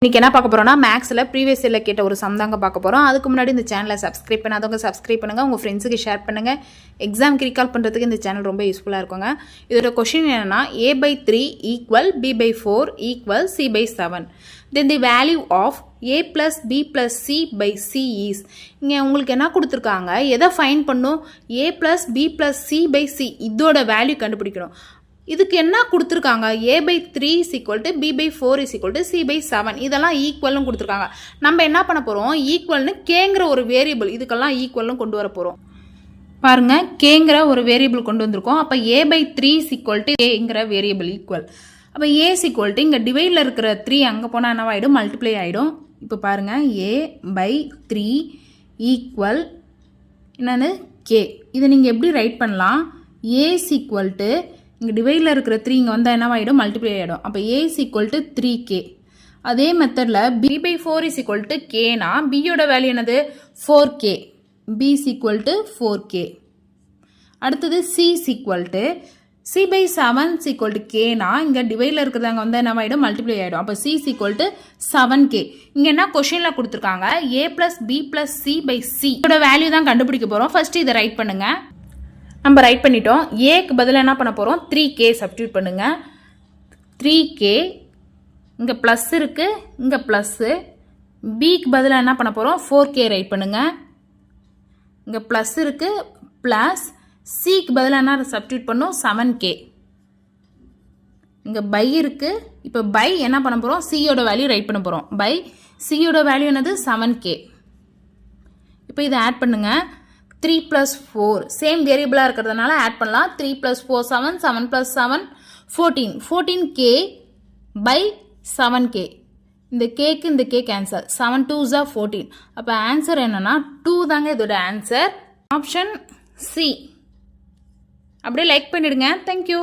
இன்னைக்கு என்ன பார்க்க போறோம்னா மேக்ஸில் ப்ரீவியஸ் இயரில் கேட்ட ஒரு சம் தாங்க பார்க்க போகிறோம். அதுக்கு முன்னாடி இந்த சேனலை சப்ஸ்கிரைப் பண்ணாதவங்க சப்ஸ்கிரைப் பண்ணுங்கள், உங்கள் ஃப்ரெண்ட்ஸுக்கு ஷேர் பண்ணுங்கள். எக்ஸாம்க்கு ரீகால் பண்ணுறதுக்கு இந்த சேனல் ரொம்ப யூஸ்ஃபுல்லாக இருக்குங்க. இதோட கொஷின் என்னென்னா a/3 equal b/4 equal c/7. Then the value of a + b + c/c is. இங்கே உங்களுக்கு என்ன கொடுத்துருக்காங்க, எதை ஃபைன் பண்ணும், a + b + c/c இதோட வேல்யூ கண்டுபிடிக்கணும். இதுக்கு என்ன கொடுத்துருக்காங்க, a/3 = b/4 = c/7 இதெல்லாம் ஈக்குவல்னு கொடுத்துருக்காங்க. நம்ம என்ன பண்ண போகிறோம், ஈக்குவல்னு கேங்கிற ஒரு வேரியபிள் இதுக்கெல்லாம் ஈக்குவல்னு கொண்டு வர போகிறோம். பாருங்க, கேங்கிற ஒரு வேரியபிள் கொண்டு வந்திருக்கோம். அப்போ a/3 = ஏங்கிற வேரியபிள் ஈக்குவல். அப்போ a = இங்கே டிவைடில் இருக்கிற 3 அங்கே போனால் என்னவாயிடும், மல்டிப்ளை ஆகிடும். இப்போ பாருங்க, a/3 ஈக்குவல் என்னன்னு k. இதை நீங்கள் எப்படி ரைட் பண்ணலாம், a = இங்கே டிவைடில் இருக்கிற 3 இங்கே வந்தால் என்னவாயிடும், மல்டிப்ளை ஆகிடும். அப்போ a = 3k. அதே மெத்தடில் b/4 = kனா bயோட வேல்யூ என்னது, 4k. b = 4k. அடுத்தது c = c/7 kனா இங்கே டிவைடில் இருக்கிறது அங்கே வந்தால் என்னவாயிடும், மல்டிப்ளை ஆகிடும். அப்போ c = 7k. இங்கே என்ன கொஷினில் கொடுத்துருக்காங்க, a + b + c/c இதோட வேல்யூ தான் கண்டுபிடிக்க போகிறோம். ஃபர்ஸ்ட் இதை ரைட் பண்ணுங்கள். நம்ம ரைட் பண்ணிட்டோம். ஏக்கு பதிலாக என்ன பண்ண போகிறோம், 3k சப்ஸ்டியூட் பண்ணுங்க. 3k இங்கே ப்ளஸ் இருக்குது, இங்கே ப்ளஸ்ஸு. பிக்கு பதிலாக என்ன பண்ண போகிறோம், 4k ரைட் பண்ணுங்க. இங்கே ப்ளஸ் இருக்குது, ப்ளஸ் சிக்கு பதிலாக என்ன சப்ஸ்டியூட் பண்ணோம், 7k. இங்கே பை இருக்குது. இப்போ பை என்ன பண்ண போகிறோம், சியோட வேல்யூ ரைட் பண்ண போகிறோம். பை சியோட வேல்யூ என்னது, 7k. இப்போ இதை ஆட் பண்ணுங்க. 3 + 4 சேம் வேரியபிளாக இருக்கிறதுனால ஆட் பண்ணலாம். 3 + 4 7, 7 + 7 14. 14k by 7k. இந்த கேக்கு இந்த கே கேன்சல். 7 2s are 14. அப்போ ஆன்சர் என்னன்னா 2 தாங்க இதோட ஆன்சர். Option C. அப்படியே லைக் பண்ணிடுங்க. தேங்க்யூ.